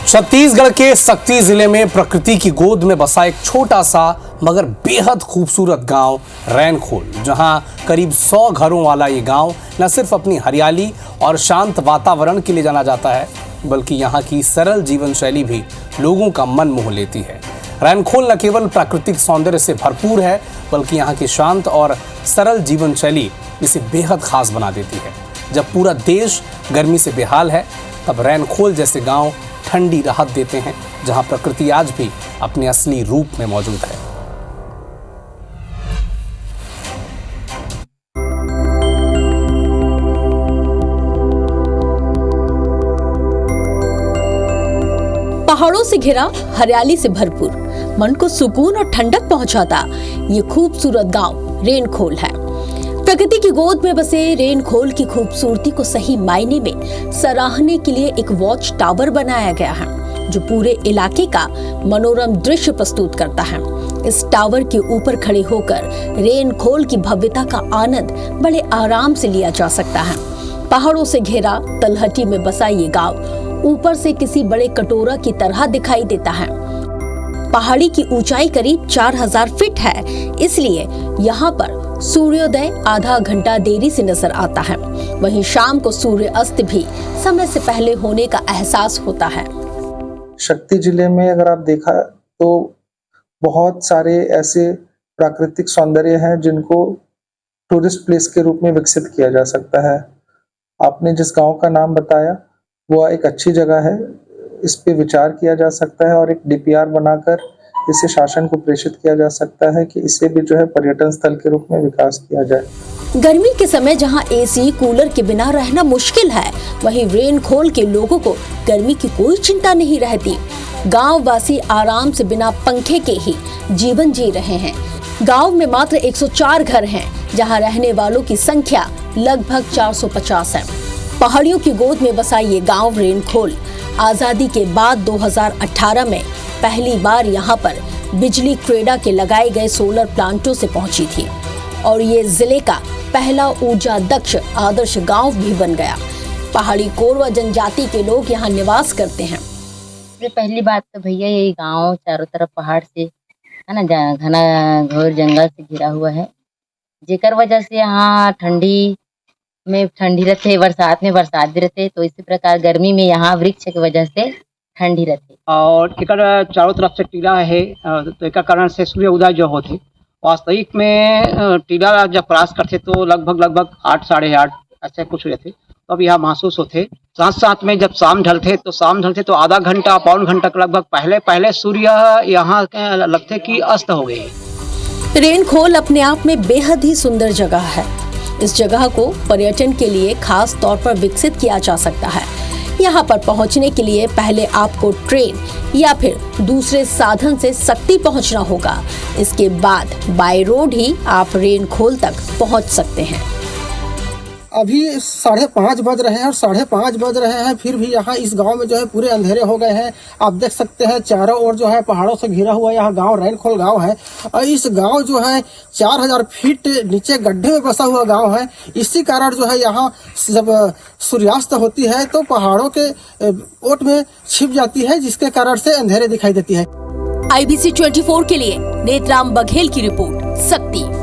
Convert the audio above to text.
छत्तीसगढ़ के सक्ती जिले में प्रकृति की गोद में बसा एक छोटा सा मगर बेहद खूबसूरत गांव रैनखोल, जहां करीब 100 घरों वाला ये गांव न सिर्फ अपनी हरियाली और शांत वातावरण के लिए जाना जाता है, बल्कि यहां की सरल जीवन शैली भी लोगों का मन मोह लेती है। रैनखोल न केवल प्राकृतिक सौंदर्य से भरपूर है, बल्कि यहाँ की शांत और सरल जीवन शैली इसे बेहद खास बना देती है। जब पूरा देश गर्मी से बेहाल है, तब रैनखोल जैसे गांव ठंडी राहत देते हैं, जहां प्रकृति आज भी अपने असली रूप में मौजूद है। पहाड़ों से घिरा, हरियाली से भरपूर, मन को सुकून और ठंडक पहुंचाता ये खूबसूरत गांव रैनखोल है। प्रकृति की गोद में बसे रैनखोल की खूबसूरती को सही मायने में सराहने के लिए एक वॉच टावर बनाया गया है, जो पूरे इलाके का मनोरम दृश्य प्रस्तुत करता है। इस टावर के ऊपर खड़े होकर रैनखोल की भव्यता का आनंद बड़े आराम से लिया जा सकता है। पहाड़ों से घिरा तलहटी में बसा ये गांव ऊपर से किसी बड़े कटोरा की तरह दिखाई देता है। पहाड़ी की ऊंचाई करीब 4000 फीट है, इसलिए यहाँ पर सूर्योदय आधा घंटा देरी से नजर आता है। वहीं शाम को सूर्य अस्त भी समय से पहले होने का एहसास होता है। शक्ति जिले में अगर आप देखा तो बहुत सारे ऐसे प्राकृतिक सौंदर्य हैं जिनको टूरिस्ट प्लेस के रूप में विकसित किया जा सकता है। आपने जिस गांव का नाम बताया वो एक अच्छी जगह है, इस पे विचार किया जा सकता है और एक डीपीआर बनाकर इसे शासन को प्रेषित किया जा सकता है कि इसे भी जो है पर्यटन स्थल के रूप में विकास किया जाए। गर्मी के समय जहां एसी कूलर के बिना रहना मुश्किल है, वहीं रैनखोल के लोगों को गर्मी की कोई चिंता नहीं रहती। गांव वासी आराम से बिना पंखे के ही जीवन जी रहे हैं। गांव में मात्र 104 घर हैं, जहां रहने वालों की संख्या लगभग 450 है। पहाड़ियों की गोद में बसा ये गांव रैनखोल आजादी के बाद 2018 में पहली बार यहाँ पर बिजली क्रेडा के लगाए गए सोलर प्लांटों से पहुंची थी और ये जिले का पहला ऊर्जा दक्ष आदर्श गांव भी बन गया। पहाड़ी कोरवा जनजाति के लोग यहाँ निवास करते हैं। पहली बात तो भैया यही गांव चारों तरफ पहाड़ से है ना, घना घोर जंगल से घिरा हुआ है, जेकर वजह से यहाँ ठंडी में ठंडी रहते, बरसात में बरसात भी रहते, तो इसी प्रकार गर्मी में यहाँ वृक्ष की वजह से ठंडी रहती। और एकर चारों तरफ से टीला है, तो एक कारण से सूर्य उदय जो होते वास्तविक में टीला जब क्रॉस करते तो लगभग 8 साढ़े 8 ऐसे कुछ रहते, तो अब यहाँ महसूस होते। साथ में जब शाम ढलते तो आधा घंटा पौन घंटा लगभग पहले सूर्य यहाँ लगते कि अस्त हो गए। रैनखोल अपने आप में बेहद ही सुंदर जगह है। इस जगह को पर्यटन के लिए खास तौर पर विकसित किया जा सकता है। यहाँ पर पहुँचने के लिए पहले आपको ट्रेन या फिर दूसरे साधन से सक्ती पहुँचना होगा। इसके बाद बाय रोड ही आप रैनखोल तक पहुँच सकते हैं। अभी 5:30 बज रहे हैं और 5:30 बज रहे हैं, फिर भी यहाँ इस गांव में जो है पूरे अंधेरे हो गए हैं। आप देख सकते हैं चारों ओर जो है पहाड़ों से घिरा हुआ यहाँ गांव रैनखोल गांव है और इस गांव जो है 4000 फीट नीचे गड्ढे में बसा हुआ गांव है। इसी कारण जो है यहाँ जब सूर्यास्त होती है तो पहाड़ों के ओट में छिप जाती है, जिसके कारण से अंधेरे दिखाई देती है। IBC 24 के लिए नेत्राम बघेल की रिपोर्ट, सक्ती।